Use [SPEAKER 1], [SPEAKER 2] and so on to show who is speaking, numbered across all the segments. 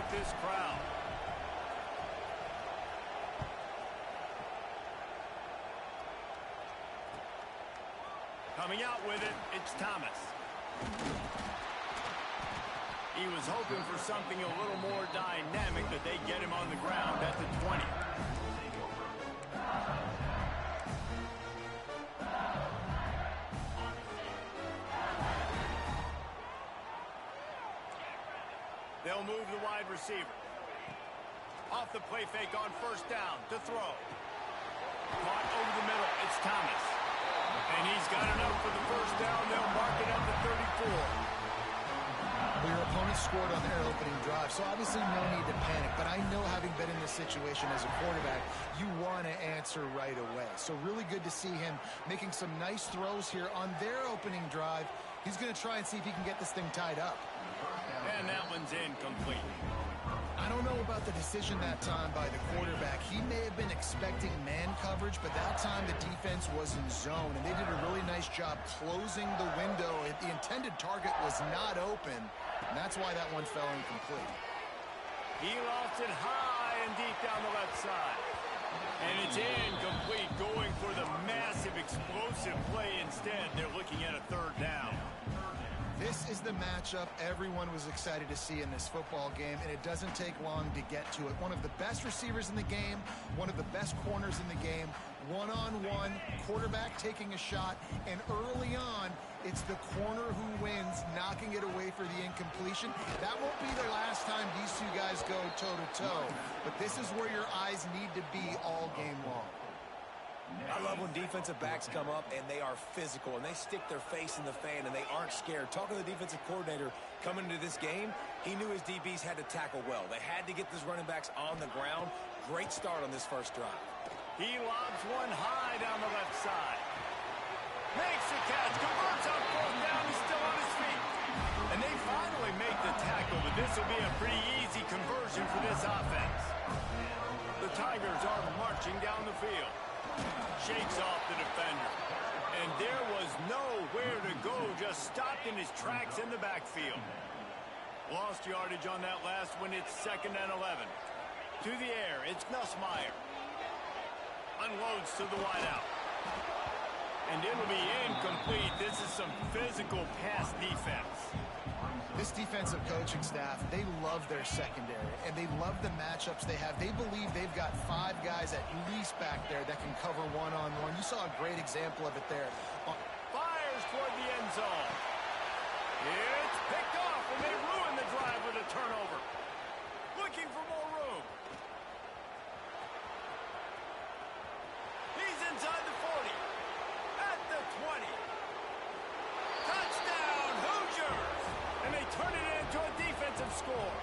[SPEAKER 1] with this crowd. Coming out with it, it's Thomas. He was hoping for something a little more dynamic, but they get him on the ground at the 20. They'll move the wide receiver. Off the play fake on first down to throw. Caught over the middle, it's Thomas. And he's got enough for the first down. They'll mark it at the 34.
[SPEAKER 2] Well, your opponent scored on their opening drive, so obviously no need to panic. But I know, having been in this situation as a quarterback, you want to answer right away. So really good to see him making some nice throws here on their opening drive. He's going to try and see if he can get this thing tied up.
[SPEAKER 1] And that one's incomplete.
[SPEAKER 2] I don't know about the decision that time by the quarterback. He may have been expecting man coverage, but that time the defense was in zone, and they did a really nice job closing the window. The intended target was not open, and that's why that one fell incomplete.
[SPEAKER 1] He lost it high and deep down the left side. And it's incomplete, going for the massive explosive play instead. They're looking at a third down.
[SPEAKER 2] This is the matchup everyone was excited to see in this football game, and it doesn't take long to get to it. One of the best receivers in the game, one of the best corners in the game, one-on-one, quarterback taking a shot, and early on, it's the corner who wins, knocking it away for the incompletion. That won't be the last time these two guys go toe-to-toe, but this is where your eyes need to be all game long.
[SPEAKER 3] I love when defensive backs come up and they are physical and they stick their face in the fan and they aren't scared. Talking to the defensive coordinator coming into this game, he knew his DBs had to tackle well. They had to get these running backs on the ground. Great start on this first drive.
[SPEAKER 1] He lobs one high down the left side. Makes the catch, converts on fourth down, he's still on his feet. And they finally make the tackle, but this will be a pretty easy conversion for this offense. The Tigers are marching down the field. Shakes off the defender. And there was nowhere to go, just stopped in his tracks in the backfield. Lost yardage on that last one. It's 2nd and 11. To the air, it's Nussmeier. Unloads to the wideout. And it'll be incomplete. This is some physical pass defense.
[SPEAKER 2] This defensive coaching staff, they love their secondary, and they love the matchups they have. They believe they've got 5 guys at least back there that can cover one-on-one. You saw a great example of it there.
[SPEAKER 1] Fires toward the end zone. It's picked off, and they ruin the drive with a turnover. Looking for more room. He's inside the 40. At the 20. Touchdown, Hoosiers! And they turn it into a defensive score.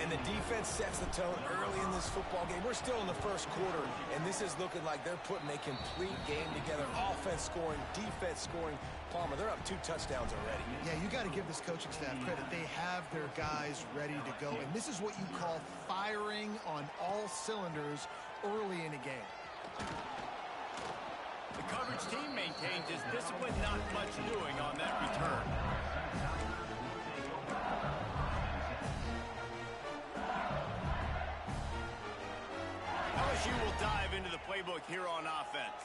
[SPEAKER 3] And the defense sets the tone early in this football game. We're still in the first quarter, and this is looking like they're putting a complete game together. Offense scoring, defense scoring. Palmer, they're up 2 touchdowns already.
[SPEAKER 2] Yeah, you got to give this coaching staff credit. They have their guys ready to go, and this is what you call firing on all cylinders early in a game.
[SPEAKER 1] The coverage team maintains his discipline, not much doing on that return. LSU will dive into the playbook here on offense.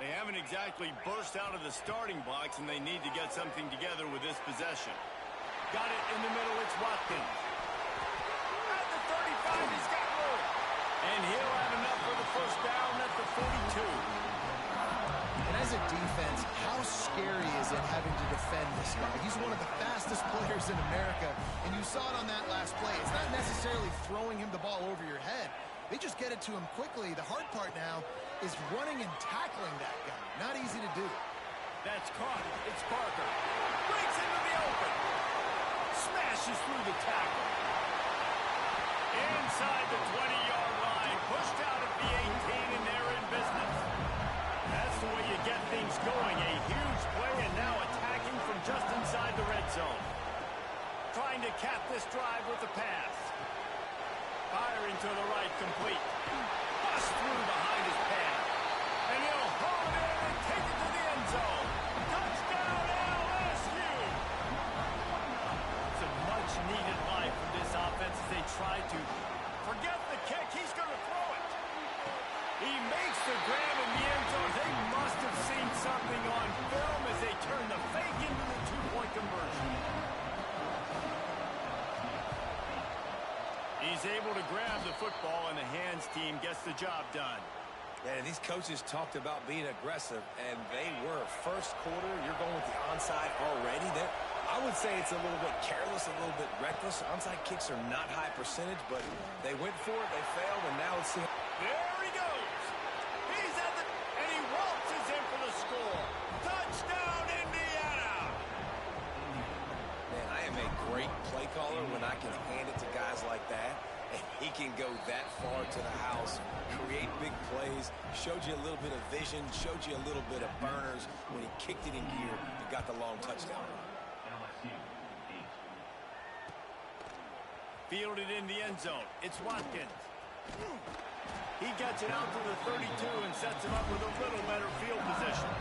[SPEAKER 1] They haven't exactly burst out of the starting blocks, and they need to get something together with this possession. Got it in the middle, it's Watkins. At the 35, he's got room. And he'll have enough for the first down at the 42.
[SPEAKER 2] And as a defense, how scary is it having to defend this guy? He's one of the fastest players in America, and you saw it on that last play. It's not necessarily throwing him the ball over your head. They just get it to him quickly. The hard part now is running and tackling that guy. Not easy to do.
[SPEAKER 1] That's caught. It's Parker. Breaks into the open. Smashes through the tackle. Inside the 20-yard line. Pushed out at the 18, and they're in business. That's the way you get things going. A huge play, and now attacking from just inside the red zone. Trying to cap this drive with a pass. Firing to the right, complete. Bust through behind his pad. And he'll haul it in and take it to the end zone. Touchdown, LSU! Some much-needed life from this offense. He's able to grab the football, and the hands team gets the job done.
[SPEAKER 3] And these coaches talked about being aggressive, and they were. First quarter, you're going with the onside already. I would say it's a little bit careless, a little bit reckless. Onside kicks are not high percentage, but they went for it, they failed, and now let's see.
[SPEAKER 1] There he goes. He's at the, and he waltzes in for the score. Touchdown, Indiana.
[SPEAKER 3] Man, I am a great play caller when I can hand it to guys like that. And he can go that far to the house, create big plays, showed you a little bit of vision, showed you a little bit of burners when he kicked it in gear and got the long touchdown.
[SPEAKER 1] Fielded in the end zone. It's Watkins. He gets it out to the 32 and sets him up with a little better field position.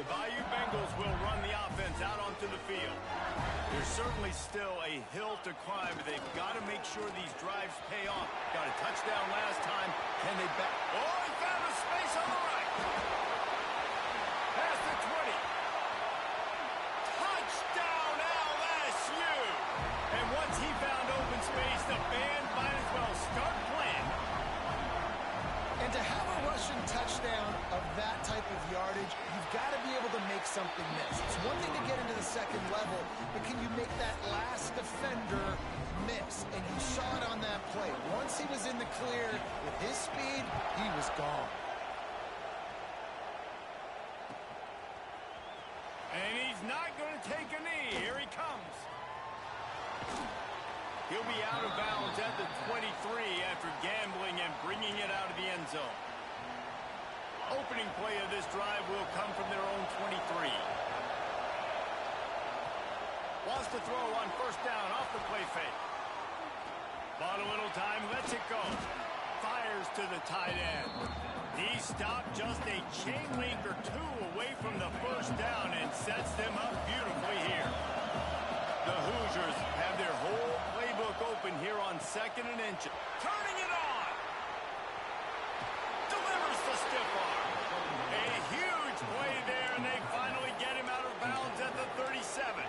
[SPEAKER 1] The Bayou Bengals will run the offense out onto the field. There's certainly still a hill to climb, but they've got to make sure these drives pay off. Got a touchdown last time. Can they back? Oh, he found a space on the right. Past the 20. Touchdown, LSU. And once he found open space, the band might as well start playing.
[SPEAKER 2] And to have a rushing touchdown of that type of yardage, you've got to be able to make something miss. It's one thing to get into the second level, but can you make that last defender miss? And you saw it on that play. Once he was in the clear with his speed, he was gone.
[SPEAKER 1] And he's not going to take a knee. Here he comes. He'll be out of bounds at the 23 after gambling and bringing it out of the end zone. Opening play of this drive will come from their own 23. Wants to throw on first down off the play fake. Bought a little time, lets it go. Fires to the tight end. He stopped just a chain link or two away from the first down and sets them up beautifully here. The Hoosiers have their whole playbook open here on 2nd and inches. Turning it on. Delivers the stiff arm. A huge play there, and they finally get him out of bounds at the 37.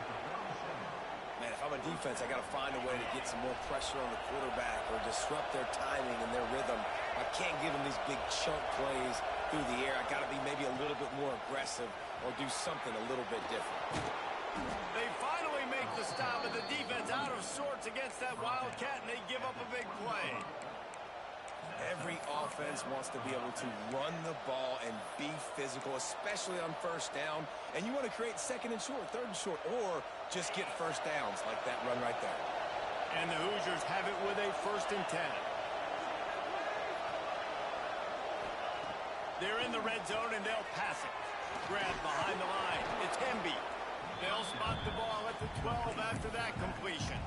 [SPEAKER 3] Man, if I'm a defense, I got to find a way to get some more pressure on the quarterback or disrupt their timing and their rhythm. I can't give them these big chunk plays through the air. I got to be maybe a little bit more aggressive or do something a little bit different.
[SPEAKER 1] They finally make the stop, but the defense out of sorts against that Wildcat, and they give up a big play.
[SPEAKER 3] Every offense wants to be able to run the ball and be physical, especially on first down. And you want to create 2nd and short, 3rd and short, or just get first downs like that run right there.
[SPEAKER 1] And the Hoosiers have it with a 1st and 10. They're in the red zone, and they'll pass it. Grab behind the line. It's Hemby. They'll spot the ball at the 12 after that completion.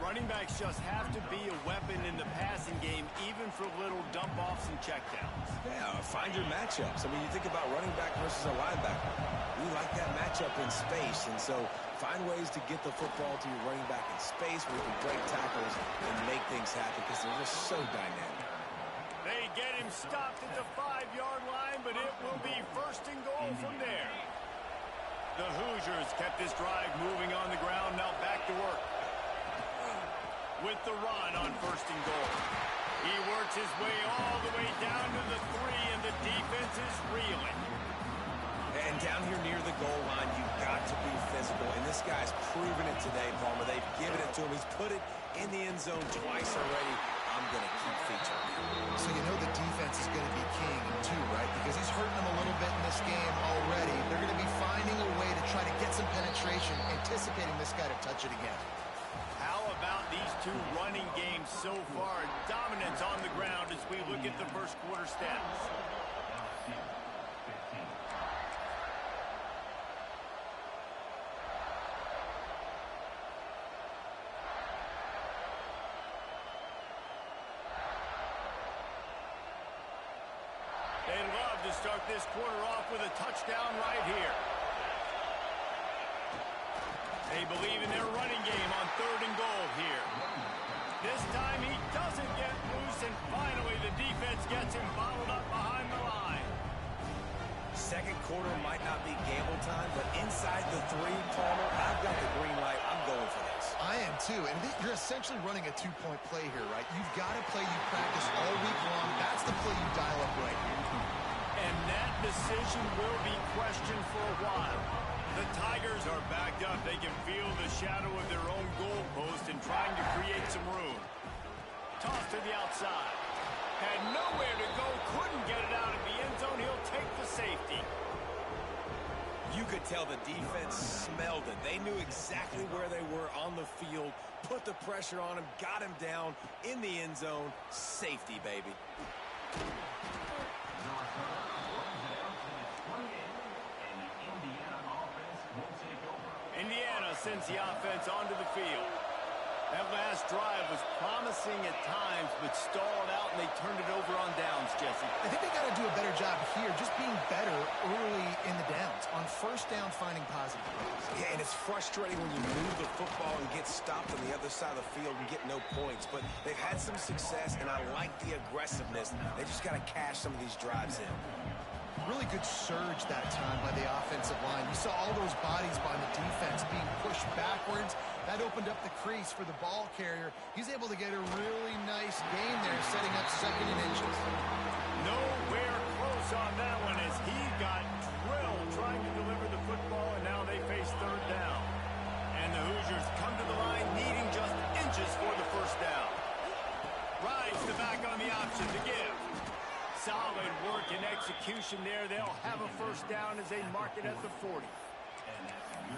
[SPEAKER 1] Running backs just have to be a weapon in the passing game, even for little dump-offs and checkdowns.
[SPEAKER 3] Yeah, find your matchups. I mean, you think about running back versus a linebacker. We like that matchup in space, and so find ways to get the football to your running back in space where you can break tackles and make things happen because they're just so dynamic.
[SPEAKER 1] They get him stopped at the 5-yard line, but it will be 1st and goal from there. The Hoosiers kept this drive moving on the ground, now back to work. With the run on 1st and goal. He works his way all the way down to the 3, and the defense is reeling.
[SPEAKER 3] And down here near the goal line, you've got to be physical. And this guy's proven it today, Palmer. They've given it to him. He's put it in the end zone twice already. I'm going to keep featuring him.
[SPEAKER 2] So you know the defense is going to be king too, right? Because he's hurting them a little bit in this game already. They're going to be finding a way to try to get some penetration, anticipating this guy to touch it again.
[SPEAKER 1] How about these two running games so far? Dominance on the ground as we look at the first quarter stats. They'd love to start this quarter off with a touchdown right here. They believe in their running game on 3rd and goal here. This time he doesn't get loose, and finally the defense gets him bottled up behind the line.
[SPEAKER 3] Second quarter might not be gamble time, but inside the 3, Palmer, I've got the green light. I'm going for this.
[SPEAKER 2] I am too, and you're essentially running a 2-point play here, right? You've got a play you practice all week long. That's the play you dial up right here.
[SPEAKER 1] And that decision will be questioned for a while. The Tigers are backed up. They can feel the shadow of their own goalpost and trying to create some room. Toss to the outside. Had nowhere to go, couldn't get it out of the end zone. He'll take the safety.
[SPEAKER 3] You could tell the defense smelled it. They knew exactly where they were on the field, put the pressure on him, got him down in the end zone. Safety, baby.
[SPEAKER 1] Indiana sends the offense onto the field. That last drive was promising at times, but stalled out, and they turned it over on downs, Jesse.
[SPEAKER 2] I think they got to do a better job here, just being better early in the downs. On first down, finding positive plays.
[SPEAKER 3] Yeah, and it's frustrating when you move the football and get stopped on the other side of the field and get no points. But they've had some success, and I like the aggressiveness. They just got to cash some of these drives in.
[SPEAKER 2] Really good surge that time by the offensive line. You saw all those bodies by the defense being pushed backwards. That opened up the crease for the ball carrier. He's able to get a really nice gain there, setting up 2nd and inches.
[SPEAKER 1] Nowhere close on that one as he got drilled trying to deliver the football, and now they face 3rd down. And the Hoosiers come to the line needing just inches for the first down. Rides the back on the option to give. Solid work and execution there. They'll have a first down as they mark it at the 40.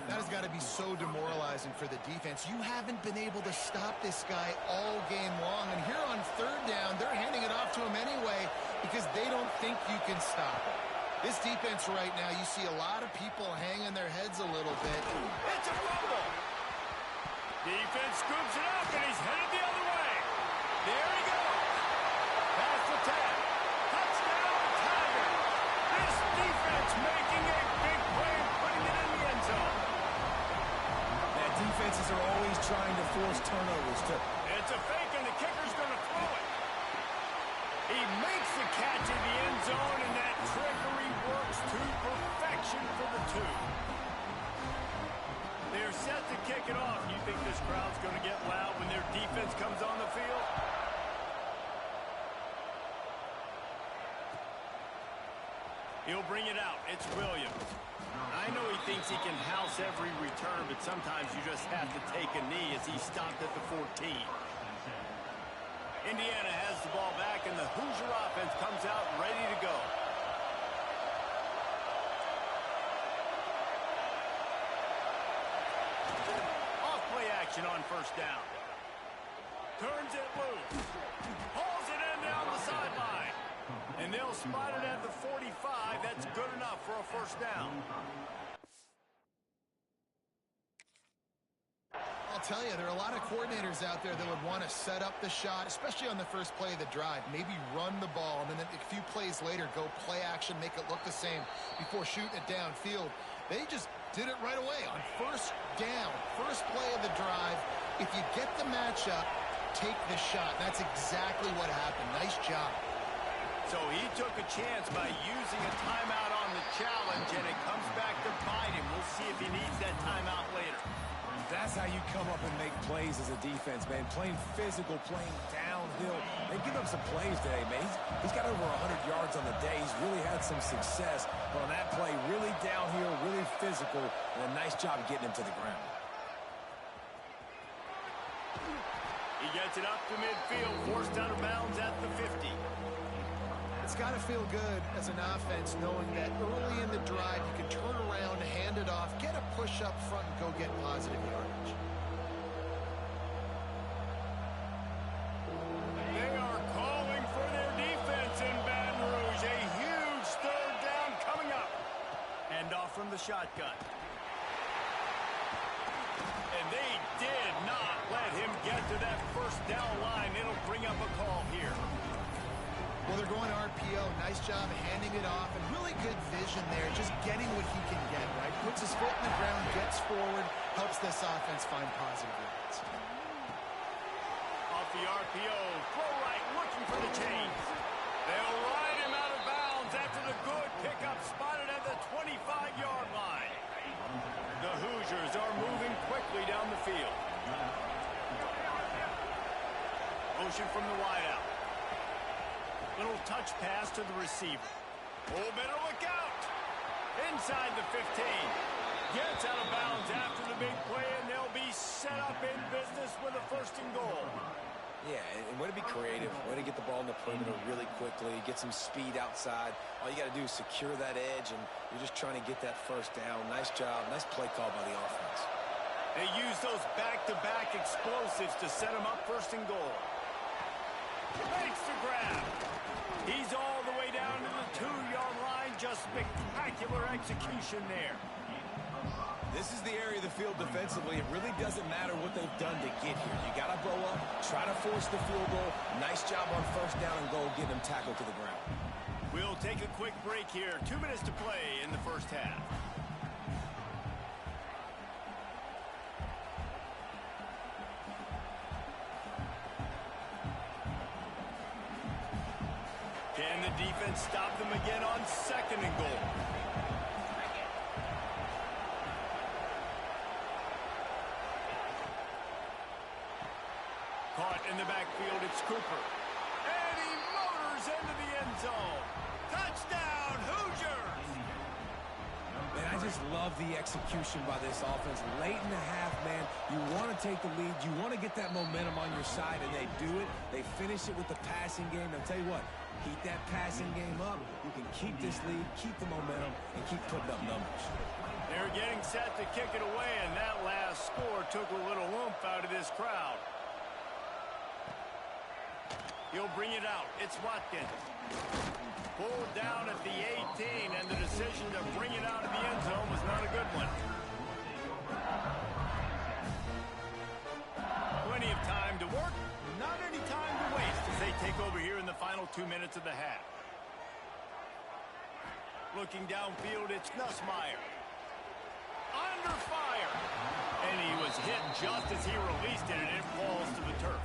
[SPEAKER 2] That has got to be so demoralizing for the defense. You haven't been able to stop this guy all game long. And here on 3rd down, they're handing it off to him anyway because they don't think you can stop it. This defense right now, you see a lot of people hanging their heads a little bit.
[SPEAKER 1] It's a fumble. Defense scoops it up, and he's headed the other way. There he goes. Pass the tag. Touchdown, Tiger. This defense making a big play and putting it in the end zone.
[SPEAKER 3] That defenses are always trying to force turnovers.
[SPEAKER 1] It's a fake, and the kicker's going to throw it. He makes the catch in the end zone, and that trickery works to perfection for the 2. They're set to kick it off. You think this crowd's going to get loud when their defense comes on the field? He'll bring it out. It's Williams. I know he thinks he can house every return, but sometimes you just have to take a knee as he stopped at the 14. Indiana has the ball back, and the Hoosier offense comes out ready to go. Off-play action on first down. Turns it loose. Hauls it in down the sideline. And they'll spot it at the 45. That's good enough for a first down.
[SPEAKER 2] I'll tell you, there are a lot of coordinators out there that would want to set up the shot, especially on the first play of the drive. Maybe run the ball, and then a few plays later, go play action, make it look the same before shooting it downfield. They just did it right away on first down, first play of the drive. If you get the matchup, take the shot. That's exactly what happened. Nice job.
[SPEAKER 1] So he took a chance by using a timeout on the challenge, and it comes back to bite him. We'll see if he needs that timeout later.
[SPEAKER 3] That's how you come up and make plays as a defense, man. Playing physical, playing downhill. They give up some plays today, man. He's got over 100 yards on the day. He's really had some success. But on that play, really downhill, really physical, and a nice job getting him to the ground.
[SPEAKER 1] He gets it up to midfield, forced out of bounds at the 50.
[SPEAKER 2] It's got to feel good as an offense knowing that early in the drive you can turn around, hand it off, get a push up front, and go get positive yardage.
[SPEAKER 1] They are calling for their defense in Baton Rouge. A huge 3rd down coming up. Hand off from the shotgun. And they did not let him get to that first down line. It'll bring up a call here.
[SPEAKER 2] Well, they're going RPO. Nice job handing it off, and really good vision there, just getting what he can get, right? Puts his foot in the ground, gets forward, helps this offense find positive yards.
[SPEAKER 1] Off the RPO, throw right, looking for the chains. They'll ride him out of bounds after the good pickup spotted at the 25-yard line. The Hoosiers are moving quickly down the field. Motion from the wideout. Little touch pass to the receiver. Oh, better look out. Inside the 15. Gets out of bounds after the big play, and they'll be set up in business with a 1st and goal.
[SPEAKER 3] Yeah, and way to be creative, way to get the ball in the perimeter really quickly, get some speed outside. All you got to do is secure that edge, and you're just trying to get that 1st down. Nice job, nice play call by the offense.
[SPEAKER 1] They use those back-to-back explosives to set them up 1st and goal. Makes the grab. He's all the way down to the 2-yard line. Just spectacular execution there.
[SPEAKER 3] This is the area of the field defensively. It really doesn't matter what they've done to get here. You got to go up, try to force the field goal. Nice job on 1st down and goal, getting them tackled to the ground.
[SPEAKER 1] We'll take a quick break here. 2 minutes to play in the 1st half. Can the defense stop them again on 2nd and goal? Caught in the backfield, it's Cooper. And he motors into the end zone. Touchdown, Hoosiers!
[SPEAKER 3] Man, I just love the execution by this offense. Late in the half, man, you want to take the lead. You want to get that momentum on your side, and they do it. They finish it with the passing game. I'll tell you what, keep that passing game up. You can keep this lead, keep the momentum, and keep putting up numbers.
[SPEAKER 1] They're getting set to kick it away, and that last score took a little oomph out of this crowd. He'll bring it out. It's Watkins. Pulled down at the 18, and the decision to bring it out of the end zone was not a good one. Plenty of time to work, not any time to waste as they take over here in the final 2 minutes of the half. Looking downfield, it's Nussmeier. Under fire. And he was hit just as he released it, and it falls to the turf.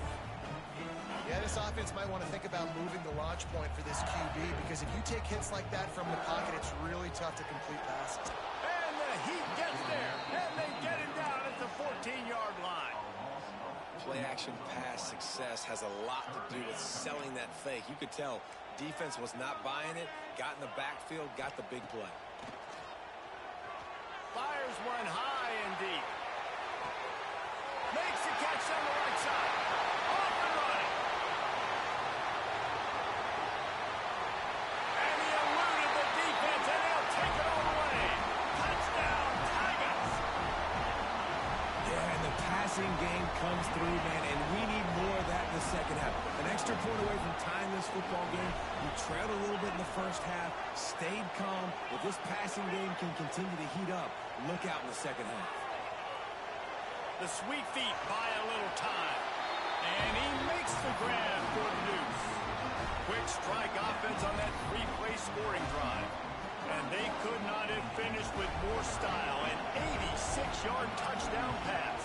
[SPEAKER 2] Yeah, this offense might want to think about moving the launch point for this QB, because if you take hits like that from the pocket, it's really tough to complete passes.
[SPEAKER 1] And the Heat gets there, and they get him down at the 14-yard line.
[SPEAKER 3] Play-action pass success has a lot to do with selling that fake. You could tell defense was not buying it, got in the backfield, got the big play.
[SPEAKER 1] Fires one high and deep. Makes the catch on the right side. Off and running. And he eluded the defense, and he'll take it all the way. Touchdown, Tigers.
[SPEAKER 3] Yeah, and the passing game comes through, man, and we need more of that in the 2nd half. An extra point away from tying this football game. You trailed a little bit in the 1st half, stayed calm. If this passing game can continue to heat up, look out in the 2nd half.
[SPEAKER 1] The sweet feet buy a little time. And he makes the grab for the deuce. Quick strike offense on that 3-play scoring drive. And they could not have finished with more style. An 86-yard touchdown pass.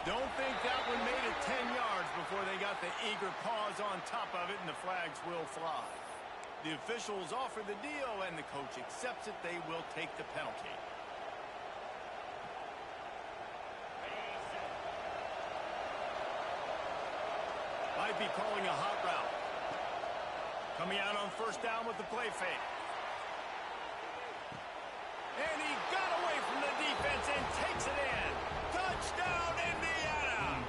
[SPEAKER 1] Don't think that one made it 10 yards before they got the eager paws on top of it, and the flags will fly. The officials offer the deal, and the coach accepts it. They will take the penalty. Might be calling a hot route. Coming out on 1st down with the play fake. And he got away from the defense and takes it in. Touchdown, Indiana!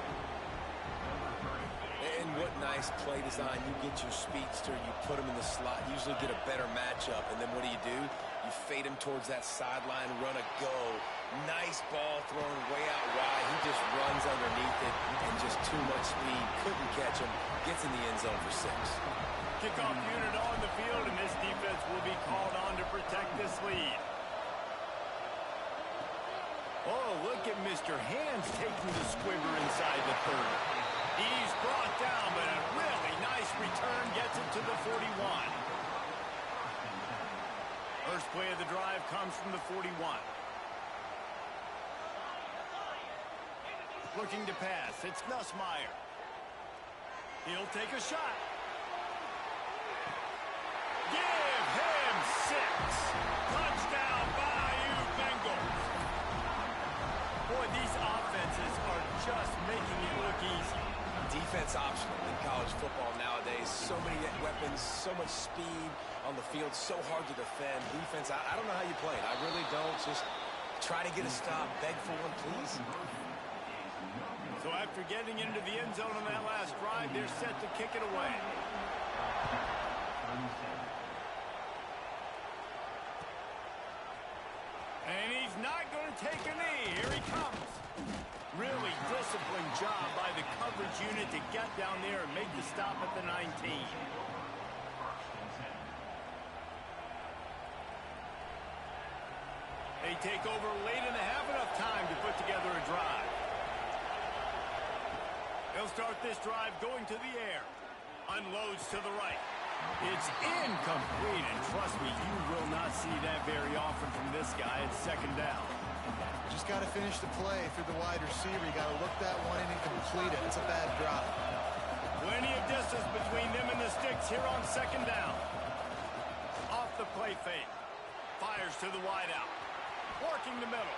[SPEAKER 3] And what nice play design. You get your speedster, you put him in the slot, usually get a better matchup, and then what do? You fade him towards that sideline, run a go. Nice ball thrown way out wide. He just runs underneath it and just too much speed. Couldn't catch him. Gets in the end zone for 6.
[SPEAKER 1] Kickoff unit on the field, and this defense will be called on to protect this lead. Oh, look at Mr. Hands taking the squibber inside the 30. He's brought down, but a really nice return gets him to the 41. First play of the drive comes from the 41. Looking to pass. It's Nussmeier. He'll take a shot. Give him 6. Touchdown, Bayou Bengals. Boy, these offenses are just making it look easy.
[SPEAKER 3] Defense optional in college football nowadays. So many weapons, so much speed on the field, so hard to defend. Defense, I don't know how you play it. I really don't. Just try to get a stop. Beg for one, please.
[SPEAKER 1] So after getting into the end zone on that last drive, they're set to kick it away. And he's not going to take a knee. Here he comes. Really disciplined job by the coverage unit to get down there and make the stop at the 19. They take over late and have enough time to put together a drive. They'll start this drive going to the air. Unloads to the right. It's incomplete, and trust me, you will not see that very often from this guy at second down.
[SPEAKER 2] Just got to finish the play through the wide receiver. You got to look that one in and complete it. It's a bad drop.
[SPEAKER 1] Plenty of distance between them and the sticks here on second down. Off the play fake. Fires to the wide out. Working the middle.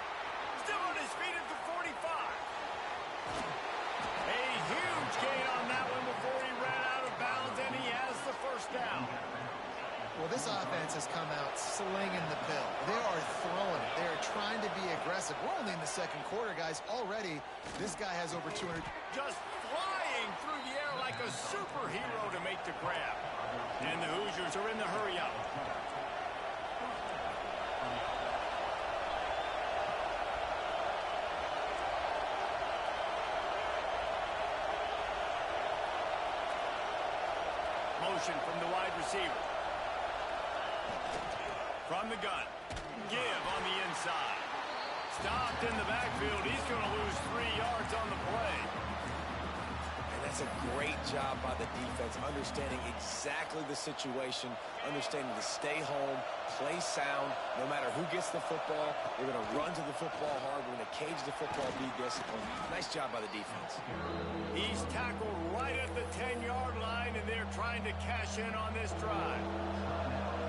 [SPEAKER 1] Still on his feet at the 45. A huge gain on that one before he ran out of bounds, and he has the first down.
[SPEAKER 2] Well, this offense has come out slinging the pill. They are throwing it. They are trying to be aggressive. We're only in the second quarter, guys. Already, this guy has over 200.
[SPEAKER 1] Just flying through the air like a superhero to make the grab. And the Hoosiers are in the hurry up. Motion from the wide receiver. From the gun. Give on the inside. Stopped in the backfield. He's going to lose 3 yards on the play.
[SPEAKER 3] And that's a great job by the defense, understanding exactly the situation, understanding to stay home, play sound. No matter who gets the football, we're going to run to the football hard. We're going to cage the football, be disciplined. Nice job by the defense.
[SPEAKER 1] He's tackled right at the 10-yard line, and they're trying to cash in on this drive.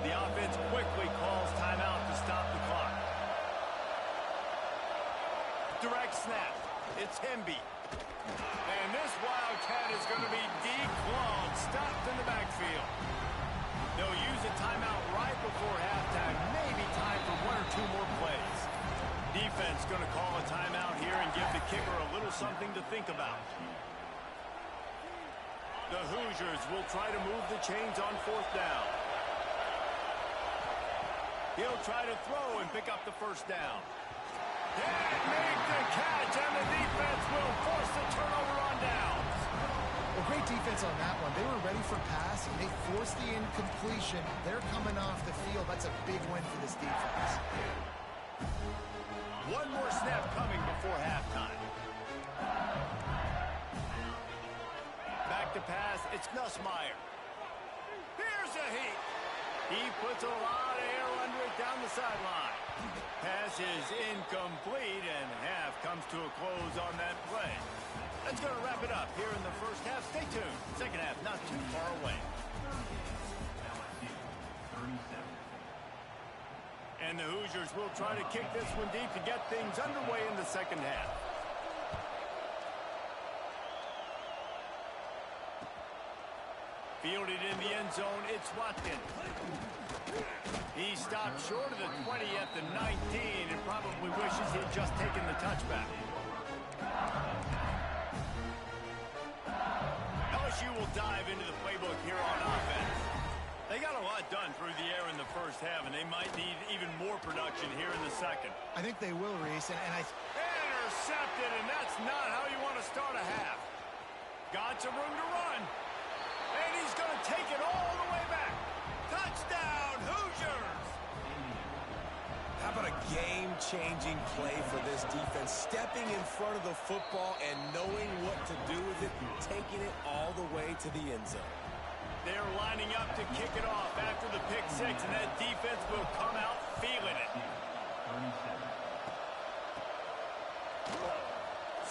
[SPEAKER 1] The offense quickly calls timeout to stop the clock. Direct snap. It's Hemby. And this Wildcat is going to be declawed, stopped in the backfield. They'll use a timeout right before halftime, maybe time for 1 or 2 more plays. Defense going to call a timeout here and give the kicker a little something to think about. The Hoosiers will try to move the chains on 4th down. He'll try to throw and pick up the first down. And make the catch, and the defense will force the turnover on downs.
[SPEAKER 2] Well, great defense on that one. They were ready for pass, and they forced the incompletion. They're coming off the field. That's a big win for this defense.
[SPEAKER 1] One more snap coming before halftime. Back to pass, it's Nussmeier. Here's a heat. He puts a lot of air under it down the sideline. Pass is incomplete, and half comes to a close on that play. That's going to wrap it up here in the first half. Stay tuned. Second half not too far away. And the Hoosiers will try to kick this one deep to get things underway in the second half. Fielded in the end zone, it's Watkins. He stopped short of the 20 at the 19 and probably wishes he had just taken the touchback. LSU will dive into the playbook here on offense. They got a lot done through the air in the first half, and they might need even more production here in the second.
[SPEAKER 2] I think they will, Reese, and
[SPEAKER 1] Intercepted, and that's not how you want to start a half. Got some room to run. And he's going to take it all the way back. Touchdown, Hoosiers!
[SPEAKER 3] How about a game-changing play for this defense? Stepping in front of the football and knowing what to do with it, taking it all the way to the end zone.
[SPEAKER 1] They're lining up to kick it off after the pick 6, and that defense will come out feeling it.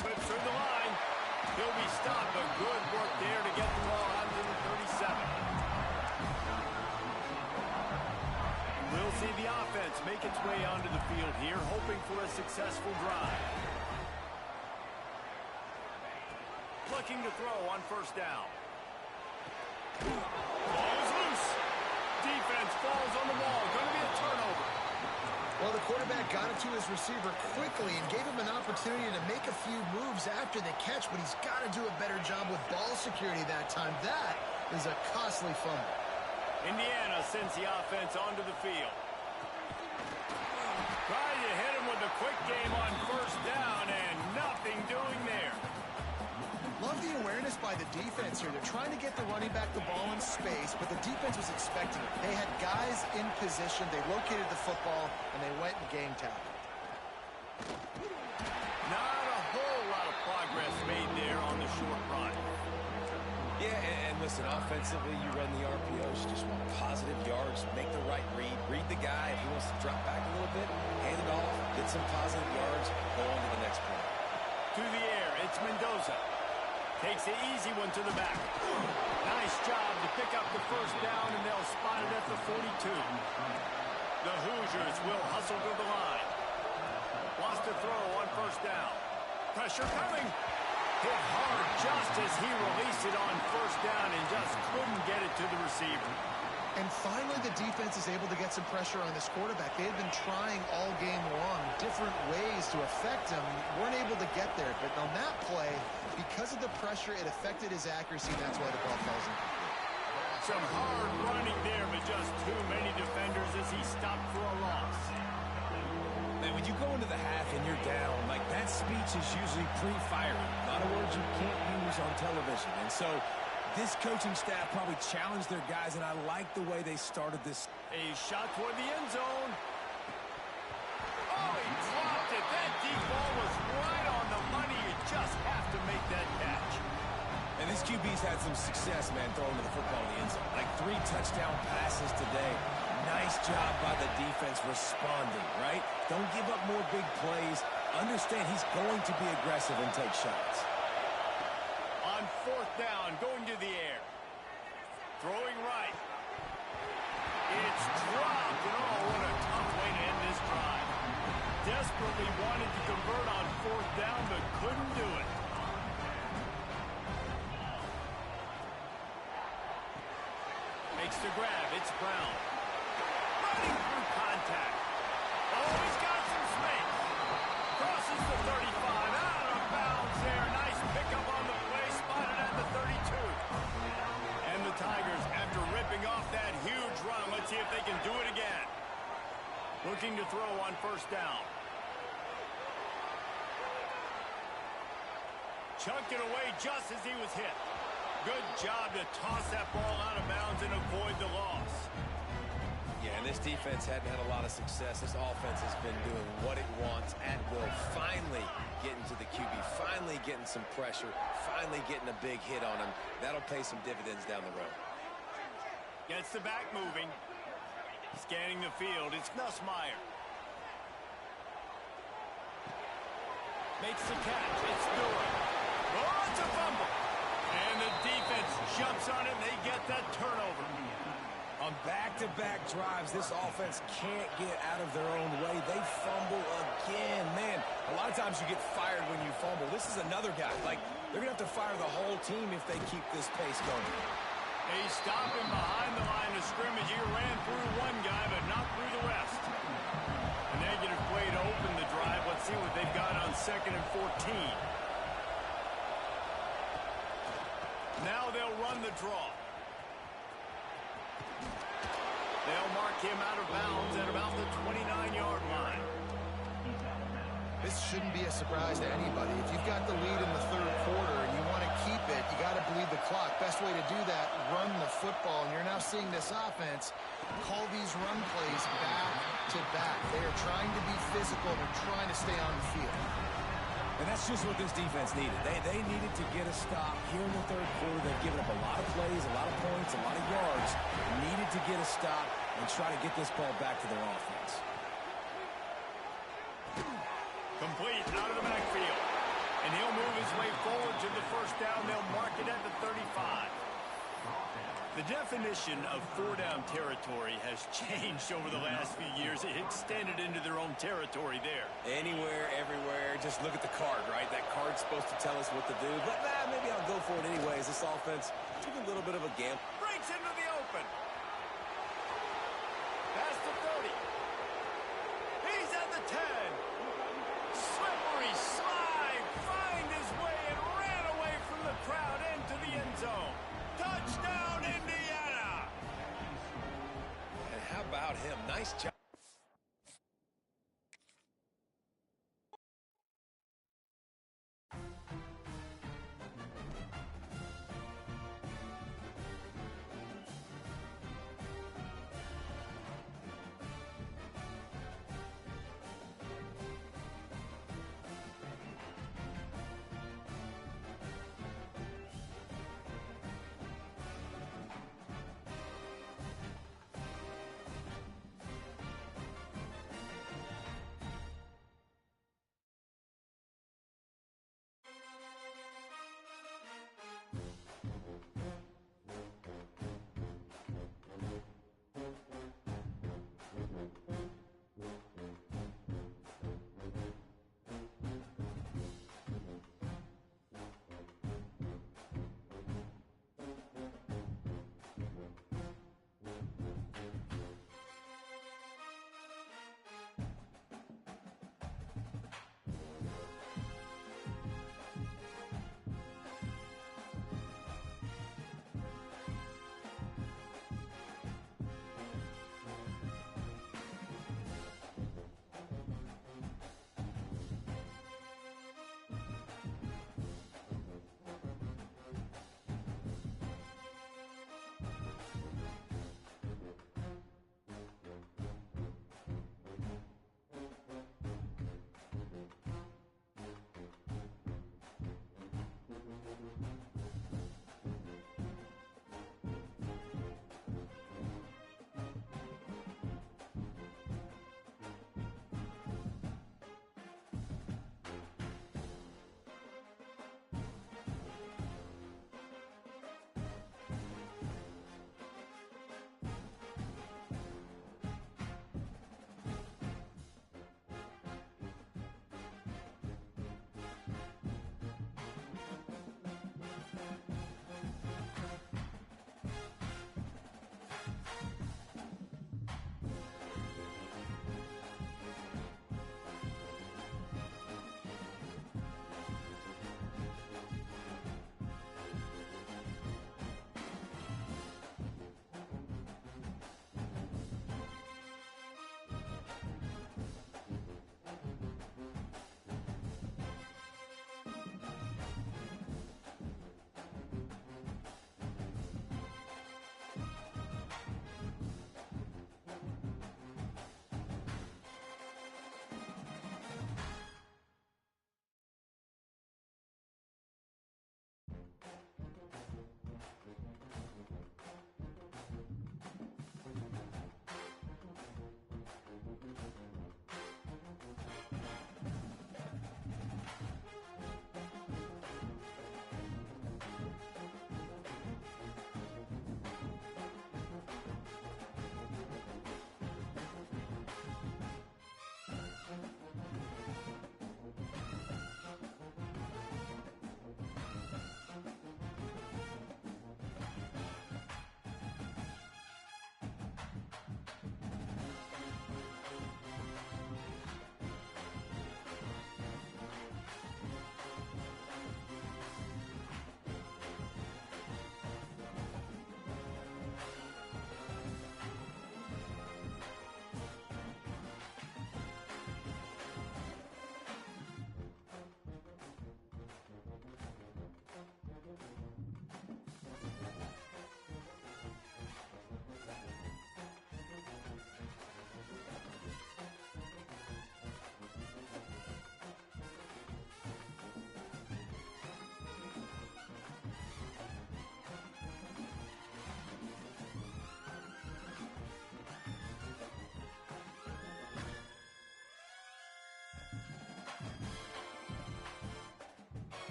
[SPEAKER 1] Slips through the line. He'll be stopped, but good work there to get the ball We'll see the offense make its way onto the field here, hoping for a successful drive. Looking to throw on first down. Ball is loose. Defense falls on the ball. Going to be a turnover.
[SPEAKER 2] Well, the quarterback got it to his receiver quickly and gave him an opportunity to make a few moves after the catch, but he's got to do a better job with ball security that time. That is a costly fumble.
[SPEAKER 1] Indiana sends the offense onto the field. Trying to hit him with a quick game on first down, and nothing doing there.
[SPEAKER 2] Love the awareness by the defense here. They're trying to get the running back the ball in space, but the defense was expecting it. They had guys in position. They located the football, and they went and game tackled.
[SPEAKER 1] Not a whole lot of progress made there on the short run.
[SPEAKER 3] Yeah, and listen, offensively, you run the RPOs. You just want positive yards, make the right read, read the guy. If he wants to drop back a little bit, hand it off, get some positive yards, go on to the next play.
[SPEAKER 1] To the air, it's Mendoza. Takes the easy one to the back. Nice job to pick up the first down, and they'll spot it at the 42. The Hoosiers will hustle to the line. Wants to throw on first down. Pressure coming. Hit hard just as he released it on first down and just couldn't get it to the receiver.
[SPEAKER 2] And finally, the defense is able to get some pressure on this quarterback. They had been trying all game long different ways to affect him. Weren't able to get there. But on that play, because of the pressure, it affected his accuracy. That's why the ball falls incomplete.
[SPEAKER 1] Some hard running there, but just too many defenders as he stopped for a loss.
[SPEAKER 3] Man, when you go into the half and you're down, like that speech is usually pretty fiery. A lot of words you can't use on television. And so this coaching staff probably challenged their guys, and I like the way they started this.
[SPEAKER 1] A shot toward the end zone. Oh, he dropped it. That deep ball was right on the money. You just have to make that catch.
[SPEAKER 3] And this QB's had some success, man, throwing to the football in the end zone. Like 3 touchdown passes today. Nice job by the defense responding, right? Don't give up more big plays. Understand he's going to be aggressive and take shots.
[SPEAKER 1] On fourth down, going to the air. Throwing right. It's dropped. And oh, what a tough way to end this drive. Desperately wanted to convert on fourth down, but couldn't do it. Makes the grab. It's Brown. Running through contact. Oh, he's got some space. Crosses the 35. Out of bounds there. Nice pickup on the play. Spotted at the 32. And the Tigers, after ripping off that huge run, let's see if they can do it again. Looking to throw on first down. Chucked it away just as he was hit. Good job to toss that ball out of bounds and avoid the loss.
[SPEAKER 3] Yeah, and this defense hadn't had a lot of success. This offense has been doing what it wants at will. Finally getting to the QB. Finally getting some pressure. Finally getting a big hit on him. That'll pay some dividends down the road.
[SPEAKER 1] Gets the back moving. Scanning the field. It's Nussmeier. Makes the catch. It's Stewart. Oh, it's a fumble. And the defense jumps on it, and they get that turnover.
[SPEAKER 3] On back-to-back drives, this offense can't get out of their own way. They fumble again. Man, a lot of times you get fired when you fumble. This is another guy. Like, they're going to have to fire the whole team if they keep this pace going.
[SPEAKER 1] They stop him behind the line of scrimmage. He ran through one guy, but not through the rest. A negative play to open the drive. Let's see what they've got on 2nd and 14. Now they'll run the draw. They'll mark him out of bounds at about the 29-yard line.
[SPEAKER 2] This shouldn't be a surprise to anybody. If you've got the lead in the third quarter and you want to keep it, you got to bleed the clock. Best way to do that, run the football. And you're now seeing this offense call these run plays back to back. They are trying to be physical. They're trying to stay on the field.
[SPEAKER 3] And that's just what this defense needed. They needed to get a stop here in the third quarter. They've given up a lot of plays, a lot of points, a lot of yards. Needed to get a stop and try to get this ball back to their offense.
[SPEAKER 1] Complete out of the backfield. And he'll move his way forward to the first down. They'll mark it at the 35. The definition of four-down territory has changed over the last few years. It extended into their own territory there.
[SPEAKER 3] Anywhere, everywhere. Just look at the card, right? That card's supposed to tell us what to do. But maybe I'll go for it anyways. This offense took a little bit of a gamble.
[SPEAKER 1] Breaks into the open. Past the 30. He's at the 10. Slippery slide. Find his way and ran away from the crowd into the end zone. Touchdown, Indiana!
[SPEAKER 3] And how about him? Nice job.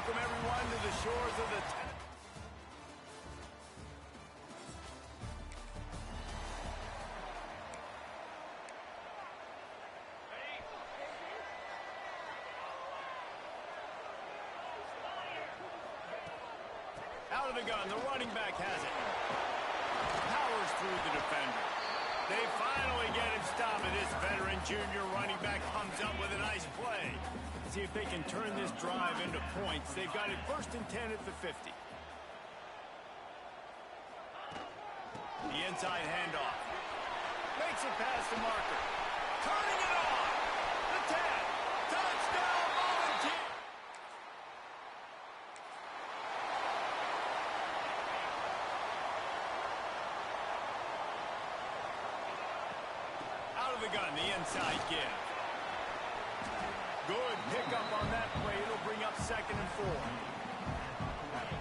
[SPEAKER 1] welcome everyone to the shores of the... Out of the gun, the running back has it. Powers through the defender. They finally get him stopped, and this veteran junior running back comes up with a nice play. See if they can turn this drive into points. They've got it 1st and 10 at the 50. The inside handoff. Makes it past the marker. Turning it on. The 10. Touchdown, Volunteer. Out of the gun, the inside give. Good pickup on that play. It'll bring up 2nd and 4.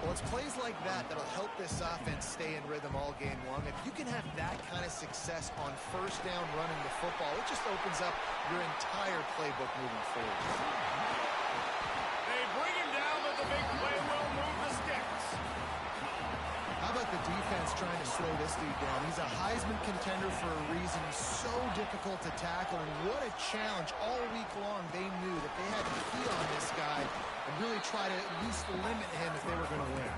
[SPEAKER 2] Well, it's plays like that that'll help this offense stay in rhythm all game long. If you can have that kind of success on 1st down running the football, it just opens up your entire playbook moving forward.
[SPEAKER 1] They bring him down, but the big play will move the sticks.
[SPEAKER 2] How about the defense trying to slow this dude down? He's a Heisman contender for a reason. He's so difficult to tackle, and what a challenge all week long. They knew that they had to key on this guy and really try to at least limit him if they were going to win.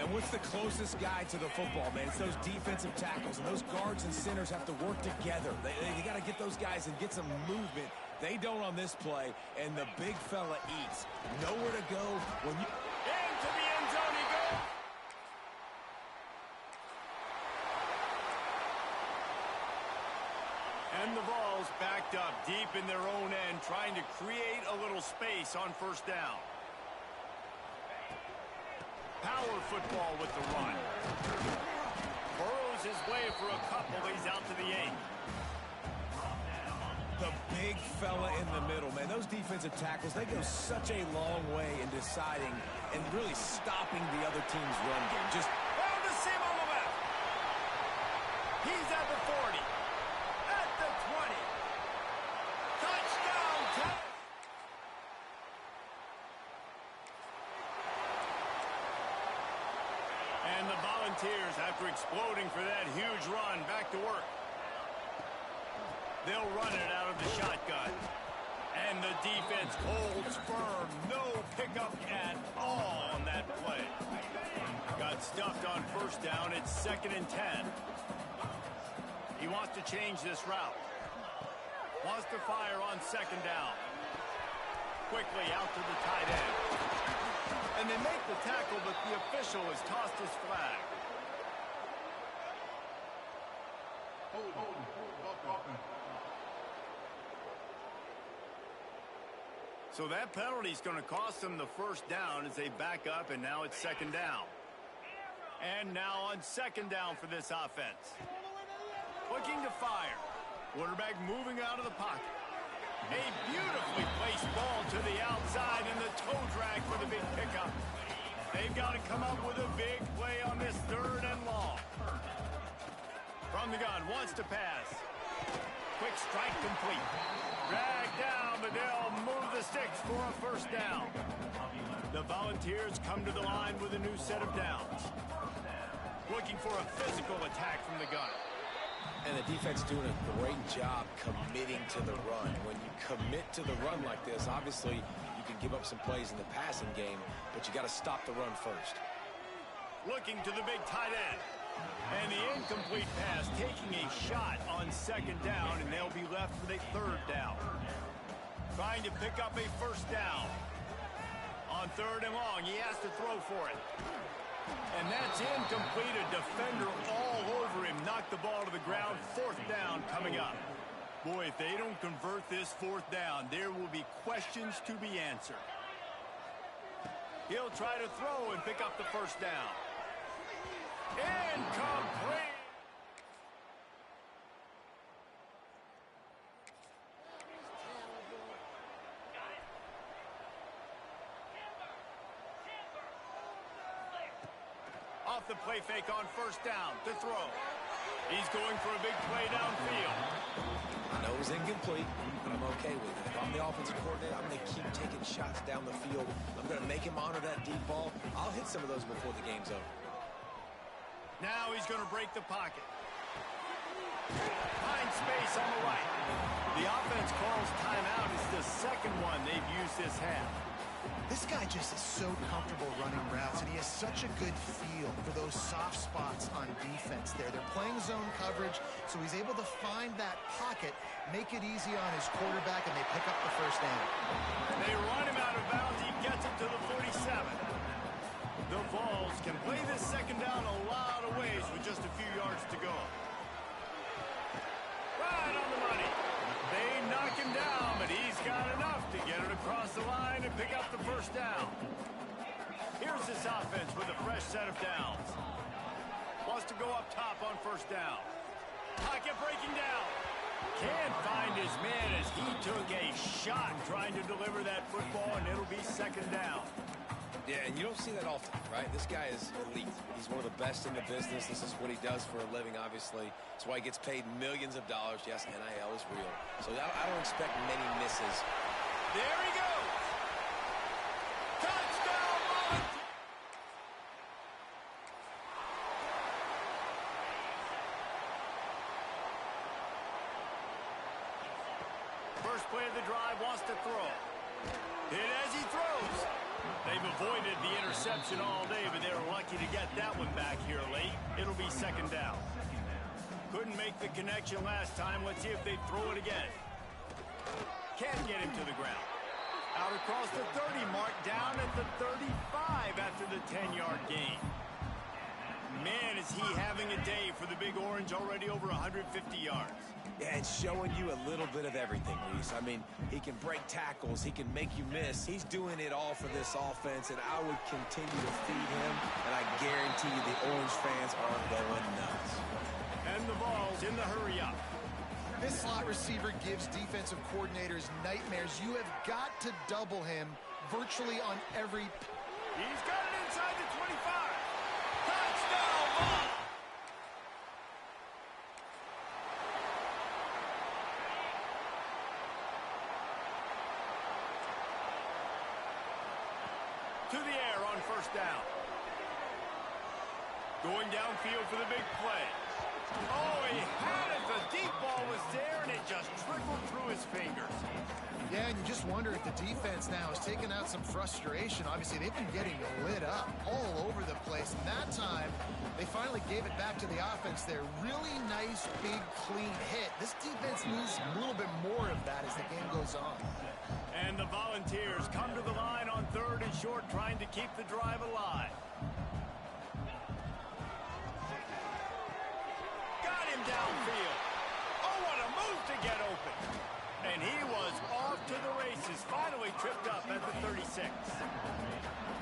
[SPEAKER 3] And what's the closest guy to the football, man? It's those defensive tackles, and those guards and centers have to work together. They got to get those guys and get some movement. They don't on this play, and the big fella eats. Nowhere to go when you...
[SPEAKER 1] Into the end zone he goes. And the ball's backed up deep in their own end, trying to create a little space on 1st down. Power football with the run. Burrows his way for a couple. He's out to the 8.
[SPEAKER 3] The big fella in the middle, man. Those defensive tackles, they go such a long way in deciding and really stopping the other team's run game. Just
[SPEAKER 1] found a seam on the left. He's at the 40. At the 20. Touchdown, Ted. And the Volunteers, after exploding for that huge run, back to work. They'll run it out of the shotgun. And the defense holds firm. No pickup at all on that play. Got stuffed on 1st down. It's 2nd and 10. He wants to change this route. Wants to fire on 2nd down. Quickly out to the tight end. And they make the tackle, but the official has tossed his flag. So that penalty is going to cost them the 1st down as they back up, and now it's 2nd down. And now on 2nd down for this offense. Looking to fire. Quarterback moving out of the pocket. A beautifully placed ball to the outside, and the toe drag for the big pickup. They've got to come up with a big play on this 3rd and long. From the gun, wants to pass. Quick strike complete. Drag down, but they'll move the sticks for a 1st down. The Volunteers come to the line with a new set of downs. Looking for a physical attack from the gun.
[SPEAKER 3] And the defense doing a great job committing to the run. When you commit to the run like this, obviously you can give up some plays in the passing game, but you got to stop the run first.
[SPEAKER 1] Looking to the big tight end. And the incomplete pass taking a shot on 2nd down, and they'll be left with a 3rd down. Trying to pick up a 1st down. On 3rd and long, he has to throw for it. And that's incomplete. A defender all over him. Knocked the ball to the ground. 4th down coming up. Boy, if they don't convert this 4th down, there will be questions to be answered. He'll try to throw and pick up the 1st down. Incomplete. Off the play fake on 1st down to throw. He's going for a big play downfield.
[SPEAKER 3] I know it was incomplete, but I'm okay with it. If I'm the offensive coordinator, I'm going to keep taking shots down the field. I'm going to make him honor that deep ball. I'll hit some of those before the game's over.
[SPEAKER 1] Now he's going to break the pocket. Finds space on the right. The offense calls timeout. It's the second one they've used this half.
[SPEAKER 2] This guy just is so comfortable running routes, and he has such a good feel for those soft spots on defense there. They're playing zone coverage, so he's able to find that pocket, make it easy on his quarterback, and they pick up the first down.
[SPEAKER 1] They run him out of bounds. He gets it to the 47. The Vols can play this second down a lot of ways with just a few yards to go. Right on the money. They knock him down, but he's got enough to get it across the line and pick up the first down. Here's this offense with a fresh set of downs. Wants to go up top on first down. Pocket breaking down. Can't find his man as he took a shot trying to deliver that football, and it'll be second down.
[SPEAKER 3] Yeah, and you don't see that often, right? This guy is elite. He's one of the best in the business. This is what he does for a living, obviously. That's why he gets paid millions of dollars. Yes, NIL is real. So I don't expect many misses.
[SPEAKER 1] There he goes. Touchdown, Volunteers. First play of the drive, wants to throw. Hit as he throws. They've avoided the interception all day, but they were lucky to get that one back here late. It'll be second down. Couldn't make the connection last time. Let's see if they throw it again. Can't get him to the ground. Out across the 30 mark, down at the 35 after the 10-yard gain. Man, is he having a day for the Big Orange, already over 150 yards.
[SPEAKER 3] Yeah, it's showing you a little bit of everything, Reese. I mean, he can break tackles. He can make you miss. He's doing it all for this offense, and I would continue to feed him, and I guarantee you the Orange fans are going nuts.
[SPEAKER 1] And the Vols in the hurry up.
[SPEAKER 2] This slot receiver gives defensive coordinators nightmares. You have got to double him virtually on every...
[SPEAKER 1] He's got it inside the 25. Touchdown, Vols! To the air on first down. Going downfield for the big play. Oh, he had it. The deep ball was there, and it just trickled through his fingers.
[SPEAKER 2] Yeah, and you just wonder if the defense now has taken out some frustration. Obviously, they've been getting lit up all over the place. And that time, they finally gave it back to the offense there. Really nice, big, clean hit. This defense needs a little bit more of that as the game goes on.
[SPEAKER 1] And the Volunteers come to the line on third and short, trying to keep the drive alive. Got him downfield. Oh, what a move to get open. And he was off to the races, finally tripped up at the 36.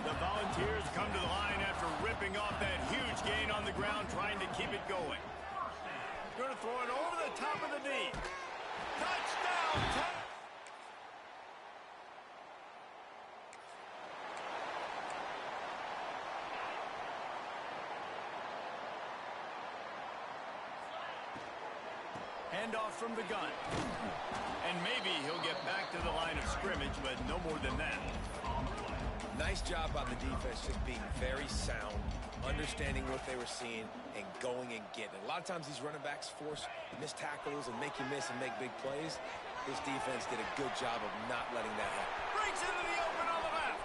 [SPEAKER 1] The Volunteers come to the line after ripping off that huge gain on the ground, trying to keep it going. Going to throw it over the top of the knee. Touchdown! Handoff from the gun. And maybe he'll get back to the line of scrimmage, but no more than that.
[SPEAKER 3] Nice job on the defense, just being very sound, understanding what they were seeing, and going and getting it. A lot of times these running backs force missed tackles and make you miss and make big plays. This defense did a good job of not letting that happen.
[SPEAKER 1] Breaks into the open on the left.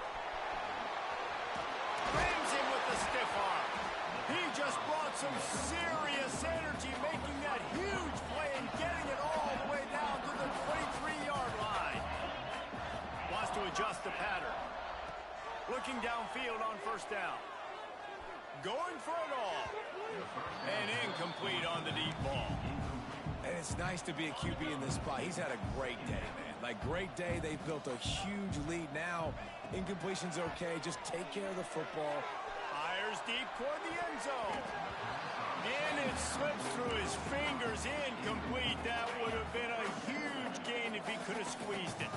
[SPEAKER 1] Rams him with the stiff arm. He just brought some serious energy, making that huge play and getting it all the way down to the 23-yard line. Wants to adjust the pattern. Looking downfield on first down. Going for it all. And incomplete on the deep ball.
[SPEAKER 3] And it's nice to be a QB in this spot. He's had a great day, man. Like, great day. They've built a huge lead now. Incompletion's okay. Just take care of the football.
[SPEAKER 1] Fires deep toward the end zone. And it slips through his fingers. Incomplete. That would have been a huge gain if he could have squeezed it.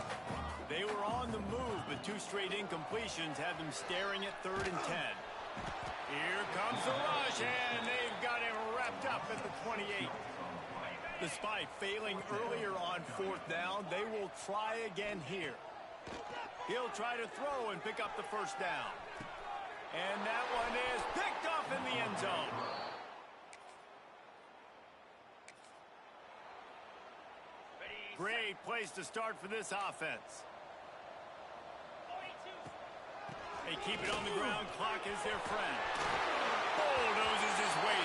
[SPEAKER 1] They were on the move, but two straight incompletions had them staring at 3rd and 10. Here comes the rush, and they've got him wrapped picked up at the 28. Despite failing earlier on fourth down, they will try again here. He'll try to throw and pick up the first down. And that one is picked off in the end zone. Great place to start for this offense. They keep it on the ground. Clock is their friend. Bulldozes his way.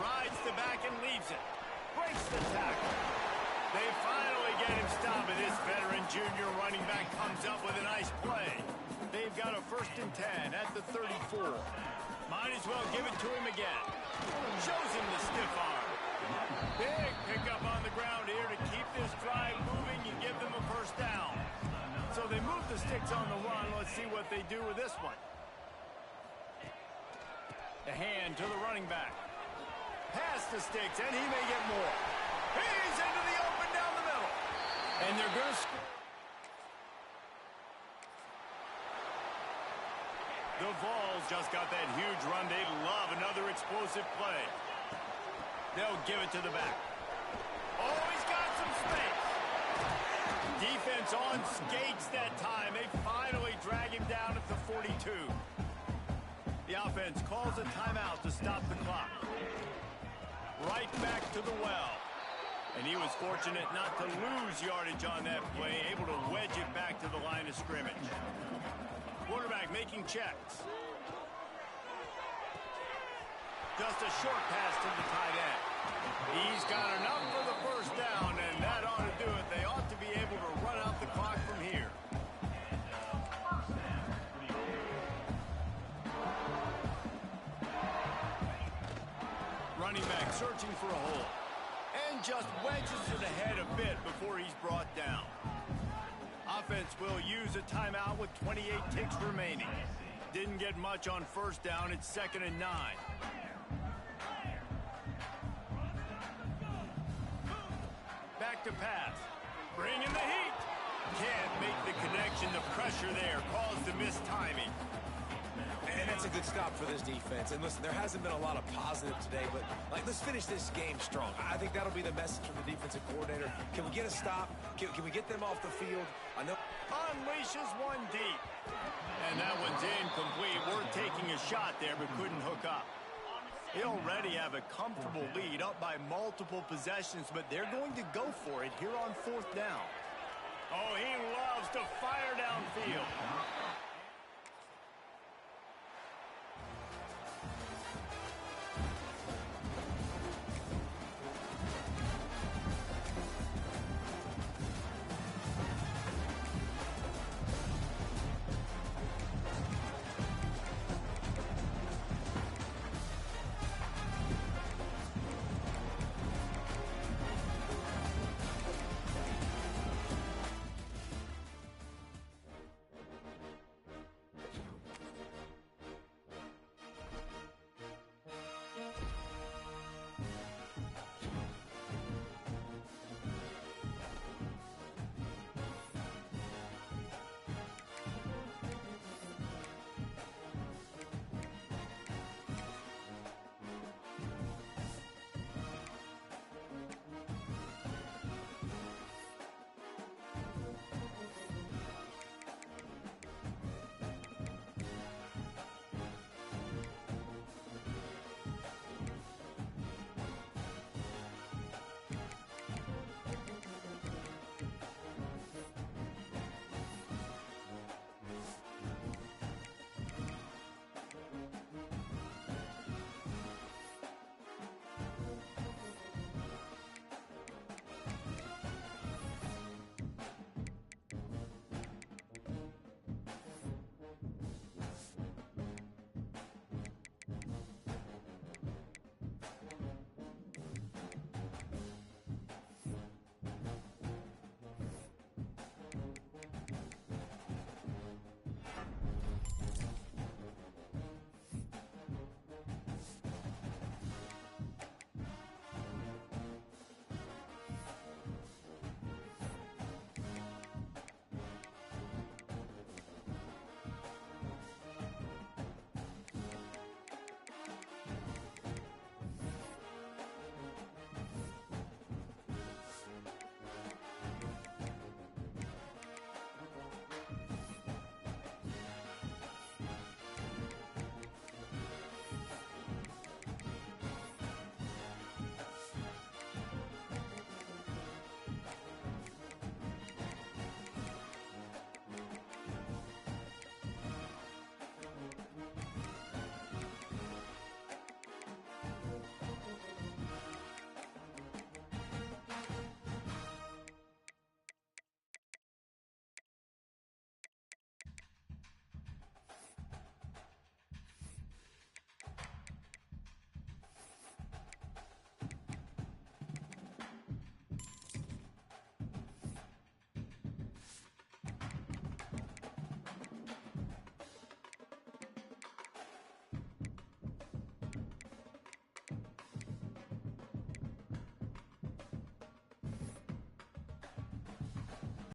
[SPEAKER 1] Rides the back and leaves it. Breaks the tackle. They finally get him stopped, and this veteran junior running back comes up with a nice play. They've got a 1st and 10 at the 34. Might as well give it to him again. Shows him the stiff arm. Big pickup on the ground here to keep this drive moving and give them a first down. So they move the sticks on the run. Let's see what they do with this one. The hand to the running back. Pass the sticks, and he may get more. He's into the open down the middle. And they're going to score. The Vols just got that huge run. They love another explosive play. They'll give it to the back. Oh, he's got some space. Defense on skates that time. They finally drag him down at the 42. The offense calls a timeout to stop the clock. Right back to the well. And he was fortunate not to lose yardage on that play, able to wedge it back to the line of scrimmage. Quarterback making checks. Just a short pass to the tight end. He's got enough for the first down, and that ought to do it. They ought to be able to run out the clock from here. Running back searching for a hole. And just wedges it ahead a bit before he's brought down. Offense will use a timeout with 28 ticks remaining. Didn't get much on first down. It's 2nd and 9. Back to pass. Bringing the heat. Can't make the connection. The pressure there caused the missed timing.
[SPEAKER 3] And that's a good stop for this defense. And listen, there hasn't been a lot of positive today, but let's finish this game strong. I think that'll be the message from the defensive coordinator. Can we get a stop? Can we get them off the field? I know.
[SPEAKER 1] Unleashes one deep. And that one's incomplete. We're taking a shot there, but couldn't hook up. They already have a comfortable lead, up by multiple possessions, but they're going to go for it here on 4th down. Oh, he loves to fire downfield.